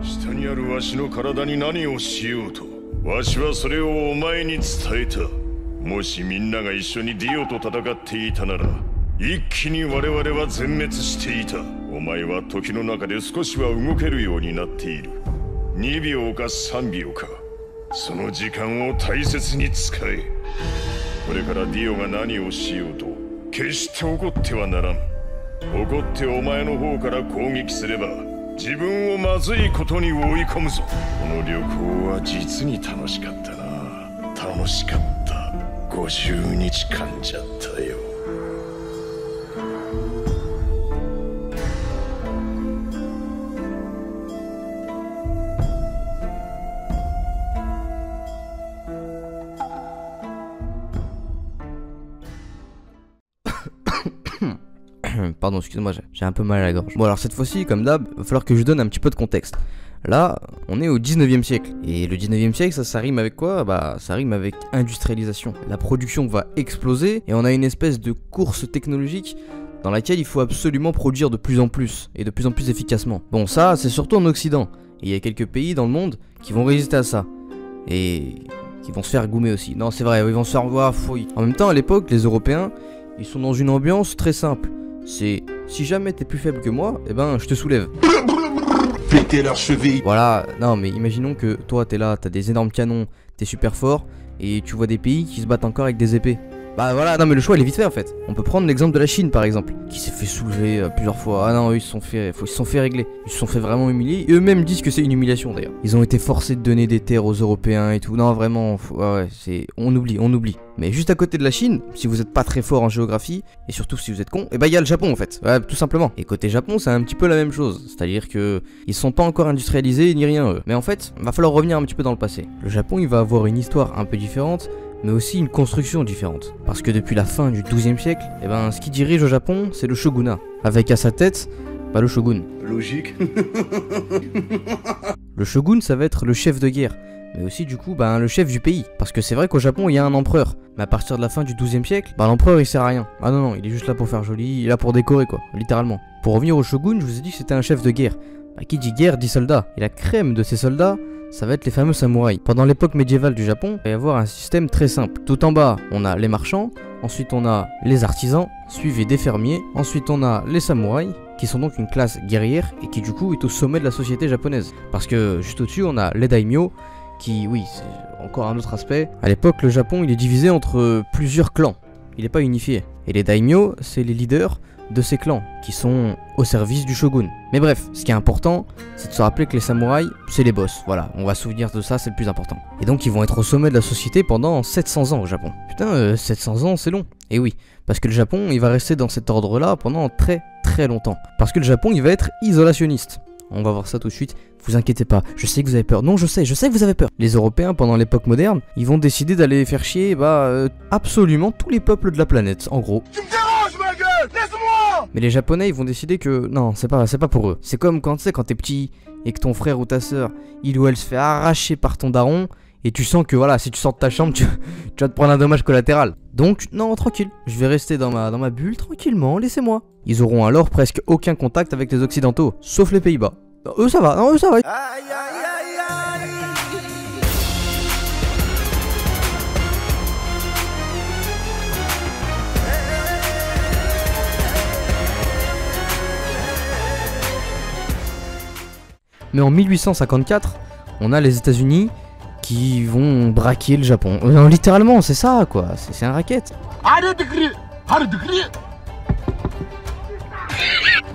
下にあるわしの体に何をしようと、わしはそれをお前に伝えた。もしみんなが一緒にディオと戦っていたなら、一気に我々は全滅していた。お前は時の中で少しは動けるようになっている。2秒か3秒か、その時間を大切に使え。これからディオが何をしようと決して怒ってはならん。怒ってお前の方から攻撃すれば自分をまずいことに追い込むぞ。この旅行は実に楽しかったな。楽しかった。50日間じゃったよ。Pardon, excuse-moi, j'ai un peu mal à la gorge. Bon alors cette fois-ci, comme d'hab, il va falloir que je donne un petit peu de contexte. Là, on est au 19e siècle. Et le 19e siècle, ça rime avec quoi? Bah, ça rime avec industrialisation. La production va exploser et on a une espèce de course technologique dans laquelle il faut absolument produire de plus en plus et de plus en plus efficacement. Bon, ça, c'est surtout en Occident. Et il y a quelques pays dans le monde qui vont résister à ça. Et qui vont se faire goumer aussi. Non, c'est vrai, ils vont se faire voir fouille. En même temps, à l'époque, les Européens, ils sont dans une ambiance très simple. C'est, si jamais t'es plus faible que moi, eh ben, je te soulève. Péter leurs chevilles. Voilà, non mais imaginons que toi t'es là, t'as des énormes canons, t'es super fort, et tu vois des pays qui se battent encore avec des épées. Bah voilà, non mais le choix il est vite fait en fait. On peut prendre l'exemple de la Chine par exemple, qui s'est fait soulever plusieurs fois. Ah non, eux ils se sont fait régler, ils se sont fait vraiment humilier. Eux-mêmes disent que c'est une humiliation d'ailleurs. Ils ont été forcés de donner des terres aux Européens et tout. Non vraiment, ouais, c'est, on oublie. Mais juste à côté de la Chine, si vous êtes pas très fort en géographie, et surtout si vous êtes con, et bah il y a le Japon en fait, ouais, tout simplement. Et côté Japon, c'est un petit peu la même chose, c'est-à-dire que ils sont pas encore industrialisés ni rien eux. Mais en fait, va falloir revenir un petit peu dans le passé. Le Japon, il va avoir une histoire un peu différente, mais aussi une construction différente. Parce que depuis la fin du 12e siècle, eh ben, ce qui dirige au Japon, c'est le shogunat. Avec à sa tête, bah, le shogun. Logique. Le shogun, ça va être le chef de guerre. Mais aussi du coup, bah, le chef du pays. Parce que c'est vrai qu'au Japon, il y a un empereur. Mais à partir de la fin du 12e siècle, bah, l'empereur, il sert à rien. Ah non, il est juste là pour faire joli, il est là pour décorer quoi, littéralement. Pour revenir au shogun, je vous ai dit que c'était un chef de guerre. Bah, qui dit guerre, dit soldat. Et la crème de ces soldats, ça va être les fameux samouraïs. Pendant l'époque médiévale du Japon, il va y avoir un système très simple. Tout en bas, on a les marchands, ensuite on a les artisans, suivis des fermiers, ensuite on a les samouraïs, qui sont donc une classe guerrière et qui du coup est au sommet de la société japonaise. Parce que juste au-dessus, on a les daimyo, qui, oui, c'est encore un autre aspect. À l'époque, le Japon, il est divisé entre plusieurs clans. Il n'est pas unifié. Et les daimyo, c'est les leaders de ces clans qui sont au service du shogun. Mais bref, ce qui est important, c'est de se rappeler que les samouraïs, c'est les boss. Voilà, on va se souvenir de ça, c'est le plus important. Et donc ils vont être au sommet de la société pendant 700 ans au Japon. Putain, 700 ans, c'est long. Et oui, parce que le Japon, il va rester dans cet ordre-là pendant très longtemps. Parce que le Japon, il va être isolationniste. On va voir ça tout de suite. Vous inquiétez pas, je sais que vous avez peur. Non, je sais que vous avez peur. Les Européens, pendant l'époque moderne, ils vont décider d'aller faire chier, absolument tous les peuples de la planète, en gros. Tu me déranges, ma gueule. Laisse-moi. Mais les Japonais, ils vont décider que non, c'est pas pour eux. C'est comme quand tu sais, quand t'es petit et que ton frère ou ta soeur, il ou elle se fait arracher par ton daron, et tu sens que voilà, si tu sors de ta chambre, tu vas te prendre un dommage collatéral. Donc, non, tranquille, je vais rester dans ma bulle tranquillement, laissez-moi. Ils auront alors presque aucun contact avec les Occidentaux, sauf les Pays-Bas. Eux ça va, non, eux ça va. Aïe, aïe, aïe, aïe. Mais en 1854, on a les États-Unis qui vont braquer le Japon. Non, littéralement, c'est ça quoi, c'est un racket. Arrête de crier. Arrête de crier.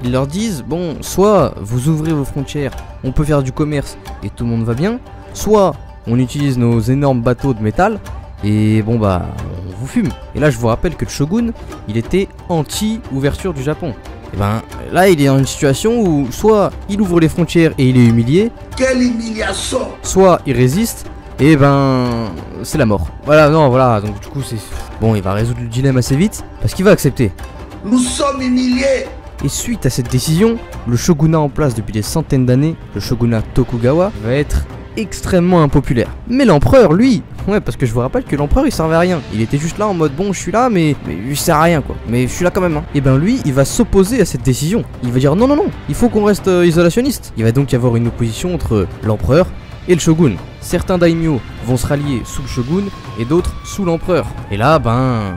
Ils leur disent, bon, soit vous ouvrez vos frontières, on peut faire du commerce et tout le monde va bien, soit on utilise nos énormes bateaux de métal et bon bah on vous fume. Et là je vous rappelle que le shogun, il était anti-ouverture du Japon. Et ben là il est dans une situation où soit il ouvre les frontières et il est humilié, Quelle humiliation. soit il résiste et ben c'est la mort. Voilà, non voilà, donc du coup c'est... Bon, il va résoudre le dilemme assez vite parce qu'il va accepter. Nous sommes humiliés. Et suite à cette décision, le shogunat en place depuis des centaines d'années, le shogunat Tokugawa, va être extrêmement impopulaire. Mais l'empereur, lui, ouais, parce que je vous rappelle que l'empereur il servait à rien. Il était juste là en mode bon, je suis là, mais il sert à rien quoi. Mais je suis là quand même. Hein. Et ben lui, il va s'opposer à cette décision. Il va dire non, non, non, il faut qu'on reste isolationniste. Il va donc y avoir une opposition entre l'empereur et le shogun. Certains daimyo vont se rallier sous le shogun et d'autres sous l'empereur. Et là, ben,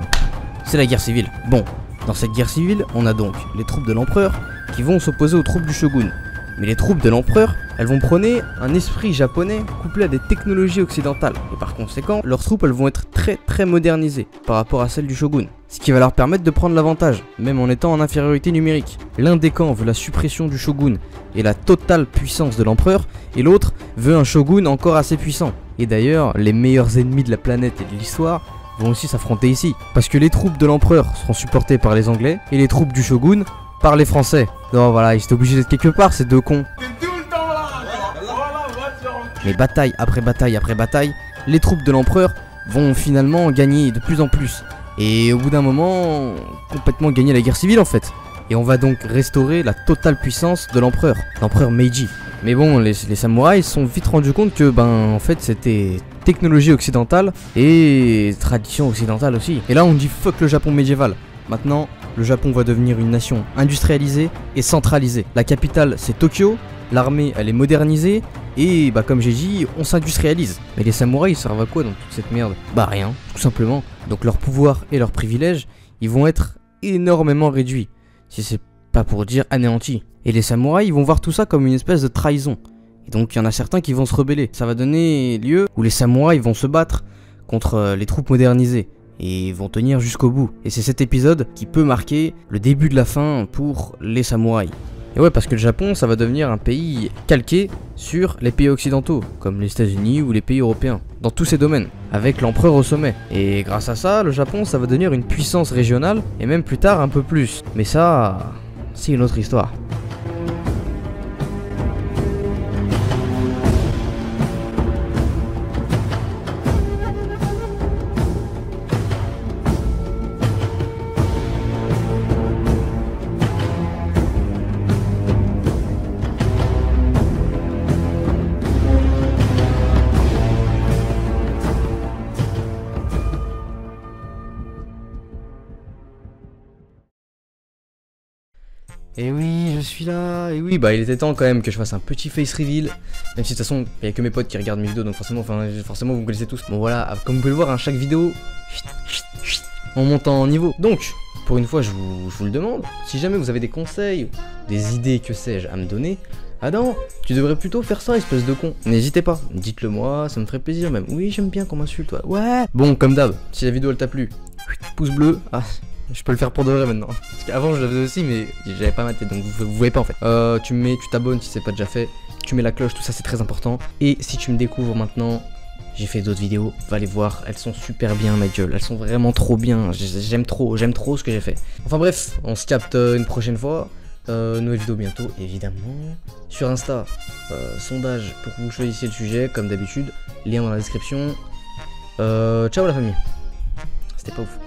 c'est la guerre civile. Bon, dans cette guerre civile, on a donc les troupes de l'empereur qui vont s'opposer aux troupes du shogun. Mais les troupes de l'empereur, elles vont prôner un esprit japonais couplé à des technologies occidentales. Et par conséquent, leurs troupes, elles vont être très modernisées par rapport à celles du shogun. Ce qui va leur permettre de prendre l'avantage, même en étant en infériorité numérique. L'un des camps veut la suppression du shogun et la totale puissance de l'empereur, et l'autre veut un shogun encore assez puissant. Et d'ailleurs, les meilleurs ennemis de la planète et de l'histoire vont aussi s'affronter ici. Parce que les troupes de l'empereur seront supportées par les Anglais, et les troupes du shogun par les Français. Non voilà, ils étaient obligés d'être quelque part ces deux cons. Mais bataille après bataille après bataille, les troupes de l'empereur vont finalement gagner de plus en plus. Et au bout d'un moment, complètement gagner la guerre civile en fait. Et on va donc restaurer la totale puissance de l'empereur Meiji. Mais bon, les samouraïs se sont vite rendus compte que ben en fait c'était technologie occidentale et tradition occidentale aussi. Et là on dit fuck le Japon médiéval. Maintenant, le Japon va devenir une nation industrialisée et centralisée. La capitale, c'est Tokyo, l'armée, elle est modernisée, et bah comme j'ai dit, on s'industrialise. Mais les samouraïs, ils servent à quoi dans toute cette merde? Bah rien, tout simplement. Donc leur pouvoir et leurs privilèges, ils vont être énormément réduits, si c'est pas pour dire anéantis. Et les samouraïs, ils vont voir tout ça comme une espèce de trahison. Et donc il y en a certains qui vont se rebeller. Ça va donner lieu où les samouraïs vont se battre contre les troupes modernisées. Et vont tenir jusqu'au bout. Et c'est cet épisode qui peut marquer le début de la fin pour les samouraïs. Et ouais, parce que le Japon, ça va devenir un pays calqué sur les pays occidentaux, comme les États-Unis ou les pays européens, dans tous ces domaines, avec l'empereur au sommet. Et grâce à ça, le Japon, ça va devenir une puissance régionale, et même plus tard un peu plus. Mais ça, c'est une autre histoire. Et oui, je suis là, et oui, bah il était temps quand même que je fasse un petit face reveal. Même si de toute façon, il n'y a que mes potes qui regardent mes vidéos, donc forcément vous me connaissez tous. Bon voilà, comme vous pouvez le voir, à chaque vidéo, on monte en niveau. Donc, pour une fois, je vous le demande, si jamais vous avez des conseils, des idées, que sais-je, à me donner, ah non, tu devrais plutôt faire ça, espèce de con. N'hésitez pas, dites-le moi, ça me ferait plaisir même. Oui, j'aime bien qu'on m'insulte, ouais. Bon, comme d'hab, si la vidéo elle t'a plu, pouce bleu, je peux le faire pour de vrai maintenant. Parce qu'avant je le faisais aussi mais j'avais pas ma tête donc vous voyez pas en fait. Tu t'abonnes si c'est pas déjà fait. Tu mets la cloche, tout ça c'est très important. Et si tu me découvres maintenant, j'ai fait d'autres vidéos, va les voir, elles sont super bien ma gueule. Elles sont vraiment trop bien, j'aime trop ce que j'ai fait. Enfin bref, on se capte une prochaine fois. Nouvelle vidéo bientôt évidemment. Sur Insta, sondage pour que vous choisissiez le sujet comme d'habitude. Lien dans la description. Ciao la famille. C'était pas ouf.